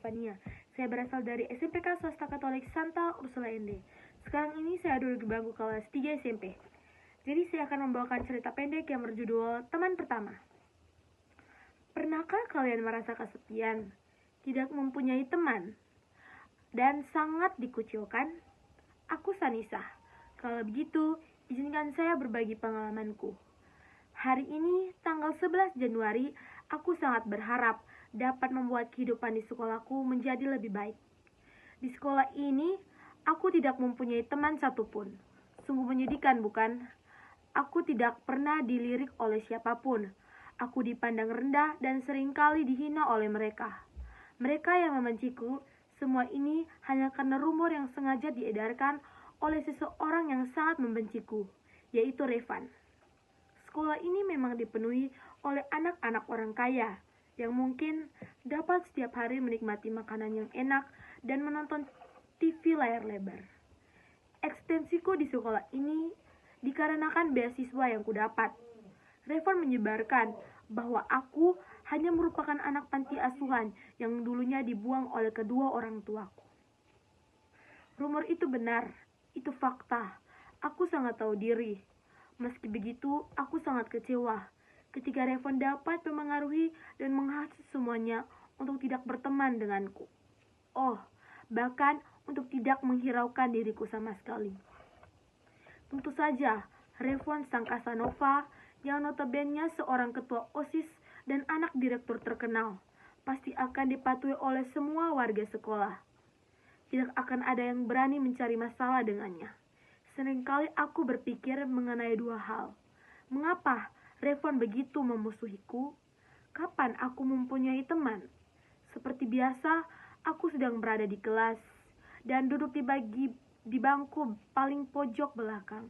Stefania. Saya berasal dari SMPK Swasta Katolik Santa Ursula ND. Sekarang ini saya duduk di bangku kelas 3 SMP. Jadi saya akan membawakan cerita pendek yang berjudul Teman Pertama. Pernahkah kalian merasa kesepian, tidak mempunyai teman, dan sangat dikucilkan? Aku Sanisa. Kalau begitu, izinkan saya berbagi pengalamanku. Hari ini, tanggal 11 Januari, aku sangat berharap dapat membuat kehidupan di sekolahku menjadi lebih baik. Di sekolah ini, aku tidak mempunyai teman satupun. Sungguh menyedihkan, bukan? Aku tidak pernah dilirik oleh siapapun. Aku dipandang rendah dan seringkali dihina oleh mereka. Mereka yang membenciku, semua ini hanya karena rumor yang sengaja diedarkan oleh seseorang yang sangat membenciku, yaitu Revan. Sekolah ini memang dipenuhi oleh anak-anak orang kaya yang mungkin dapat setiap hari menikmati makanan yang enak dan menonton TV layar lebar. Ekstensiku di sekolah ini dikarenakan beasiswa yang kudapat. Revan menyebarkan bahwa aku hanya merupakan anak panti asuhan yang dulunya dibuang oleh kedua orang tuaku. Rumor itu benar, itu fakta. Aku sangat tahu diri. Meski begitu, aku sangat kecewa ketika Revan dapat memengaruhi dan menghasut semuanya untuk tidak berteman denganku. Oh, bahkan untuk tidak menghiraukan diriku sama sekali. Tentu saja, Revan sang Casanova yang notabene seorang ketua OSIS dan anak direktur terkenal pasti akan dipatuhi oleh semua warga sekolah. Tidak akan ada yang berani mencari masalah dengannya. Seringkali aku berpikir mengenai dua hal. Mengapa Revan begitu memusuhiku? Kapan aku mempunyai teman? Seperti biasa, aku sedang berada di kelas dan duduk di bangku paling pojok belakang.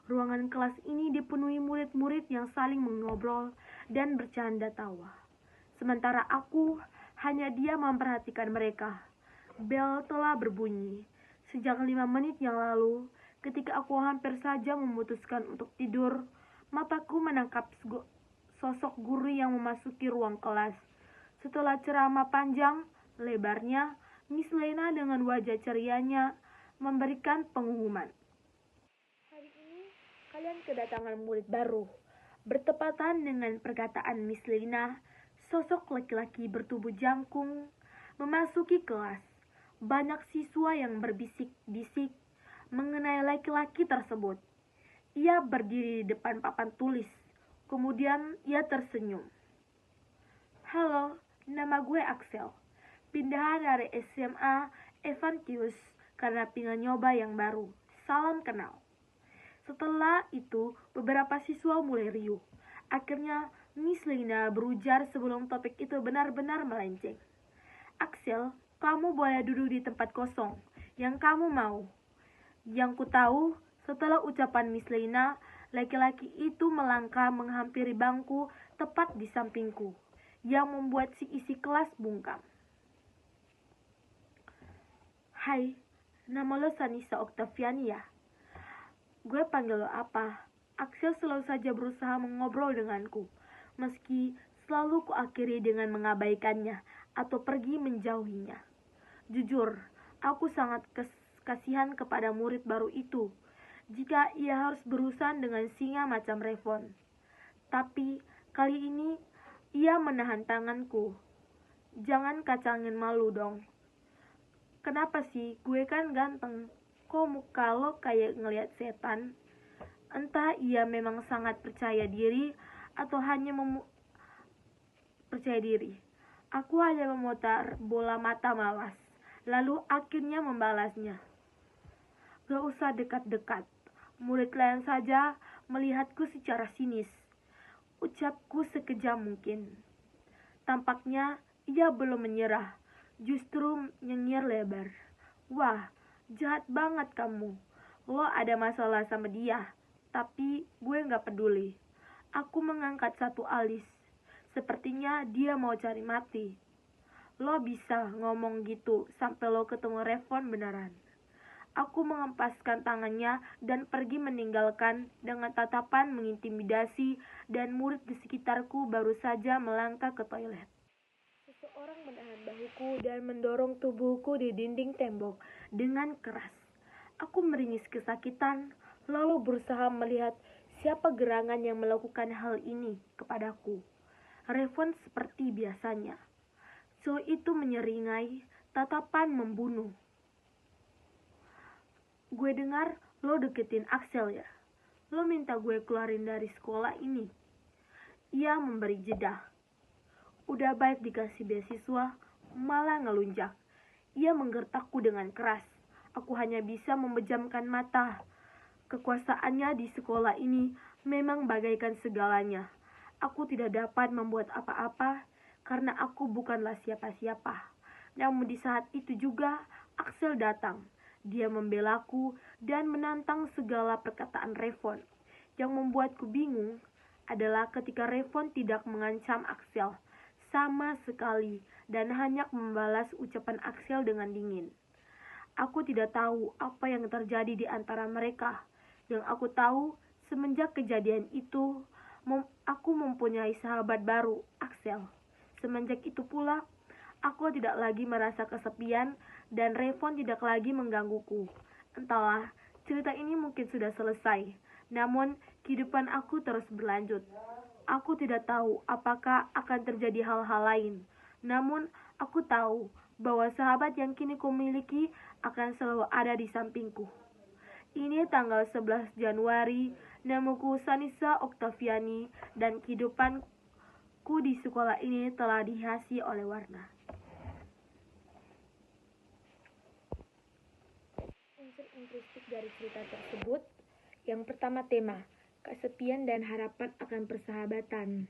Ruangan kelas ini dipenuhi murid-murid yang saling mengobrol dan bercanda tawa. Sementara aku hanya diam memperhatikan mereka. Bel telah berbunyi. Sejak 5 menit yang lalu, ketika aku hampir saja memutuskan untuk tidur, mataku menangkap sosok guru yang memasuki ruang kelas. Setelah ceramah panjang, lebarnya, Miss Lena dengan wajah cerianya memberikan pengumuman. Hari ini, kalian kedatangan murid baru. Bertepatan dengan perkataan Miss Lena, sosok laki-laki bertubuh jangkung memasuki kelas. Banyak siswa yang berbisik-bisik mengenai laki-laki tersebut. Ia berdiri di depan papan tulis. Kemudian ia tersenyum. Halo, nama gue Axel. Pindahan dari SMA Evantius karena pengen nyoba yang baru. Salam kenal. Setelah itu, beberapa siswa mulai riuh. Akhirnya, Miss Lina berujar sebelum topik itu benar-benar melenceng. Axel, kamu boleh duduk di tempat kosong yang kamu mau. Yang ku tahu, setelah ucapan Miss Lina, laki-laki itu melangkah menghampiri bangku tepat di sampingku, yang membuat si isi kelas bungkam. Hai, nama lo Sanisa Octaviani ya? Gue panggil lo apa? Axel selalu saja berusaha mengobrol denganku, meski selalu kuakhiri dengan mengabaikannya atau pergi menjauhinya. Jujur, aku sangat kasihan kepada murid baru itu jika ia harus berurusan dengan singa macam Revan. Tapi kali ini ia menahan tanganku. Jangan kacangin malu dong. Kenapa sih? Gue kan ganteng. Kok muka lo kayak ngeliat setan? Entah ia memang sangat percaya diri atau hanya percaya diri. Aku hanya memutar bola mata malas, lalu akhirnya membalasnya. Gak usah dekat-dekat. Murid lain saja melihatku secara sinis. Ucapku sekejam mungkin. Tampaknya ia belum menyerah, justru nyengir lebar. Wah, jahat banget kamu. Lo ada masalah sama dia, tapi gue gak peduli. Aku mengangkat satu alis. Sepertinya dia mau cari mati. Lo bisa ngomong gitu sampai lo ketemu Revan beneran. Aku mengempaskan tangannya dan pergi meninggalkan dengan tatapan mengintimidasi dan murid di sekitarku baru saja melangkah ke toilet. Seseorang menahan bahuku dan mendorong tubuhku di dinding tembok dengan keras. Aku meringis kesakitan, lalu berusaha melihat siapa gerangan yang melakukan hal ini kepadaku. Revon seperti biasanya. So itu menyeringai, tatapan membunuh. Gue dengar lo deketin Axel ya. Lo minta gue keluarin dari sekolah ini. Ia memberi jeda. Udah baik dikasih beasiswa, malah ngelunjak. Ia menggertakku dengan keras. Aku hanya bisa memejamkan mata. Kekuasaannya di sekolah ini memang bagaikan segalanya. Aku tidak dapat membuat apa-apa karena aku bukanlah siapa-siapa. Namun di saat itu juga Axel datang. Dia membelaku dan menantang segala perkataan Revon. Yang membuatku bingung adalah ketika Revon tidak mengancam Axel sama sekali dan hanya membalas ucapan Axel dengan dingin. Aku tidak tahu apa yang terjadi di antara mereka. Yang aku tahu, semenjak kejadian itu, aku mempunyai sahabat baru, Axel. Semenjak itu pula, aku tidak lagi merasa kesepian dan Revon tidak lagi menggangguku. Entahlah, cerita ini mungkin sudah selesai. Namun, kehidupan aku terus berlanjut. Aku tidak tahu apakah akan terjadi hal-hal lain. Namun, aku tahu bahwa sahabat yang kini kumiliki akan selalu ada di sampingku. Ini tanggal 11 Januari, namaku Sanisa Oktaviani, dan kehidupanku di sekolah ini telah dihiasi oleh warna. Unsur intristik dari cerita tersebut, yang pertama tema, kesepian dan harapan akan persahabatan.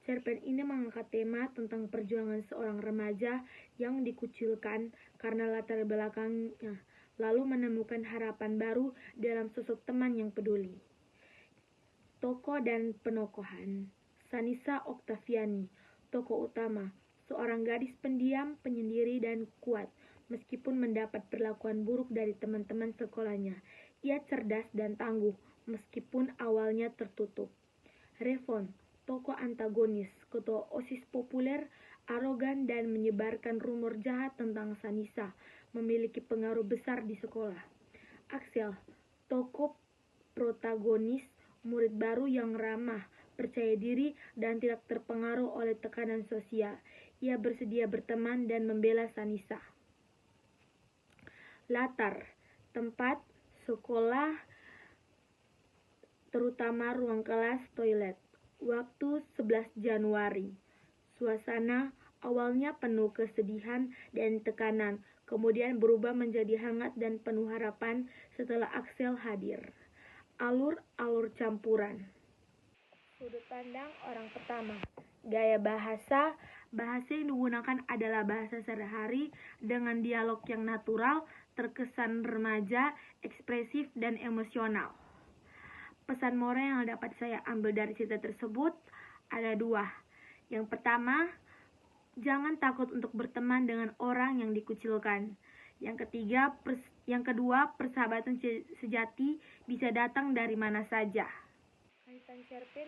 Cerpen ini mengangkat tema tentang perjuangan seorang remaja yang dikucilkan karena latar belakangnya, lalu menemukan harapan baru dalam sosok teman yang peduli. Tokoh dan penokohan. Sanisa Oktaviani, tokoh utama, seorang gadis pendiam, penyendiri, dan kuat. Meskipun mendapat perlakuan buruk dari teman-teman sekolahnya, ia cerdas dan tangguh, meskipun awalnya tertutup. Revon, tokoh antagonis, ketua OSIS populer, arogan dan menyebarkan rumor jahat tentang Sanisa, memiliki pengaruh besar di sekolah. Axel, tokoh protagonis, murid baru yang ramah, percaya diri, dan tidak terpengaruh oleh tekanan sosial. Ia bersedia berteman dan membela Sanisa. Latar, tempat, sekolah, terutama ruang kelas, toilet. Waktu 11 Januari. Suasana awalnya penuh kesedihan dan tekanan, kemudian berubah menjadi hangat dan penuh harapan setelah Axel hadir. Alur-alur campuran. Sudut pandang orang pertama. Gaya bahasa yang digunakan adalah bahasa sehari-hari dengan dialog yang natural, terkesan remaja, ekspresif, dan emosional. Pesan moral yang dapat saya ambil dari cerita tersebut ada dua. Yang pertama, jangan takut untuk berteman dengan orang yang dikucilkan. Yang kedua, persahabatan sejati bisa datang dari mana saja. Kaitan cerpen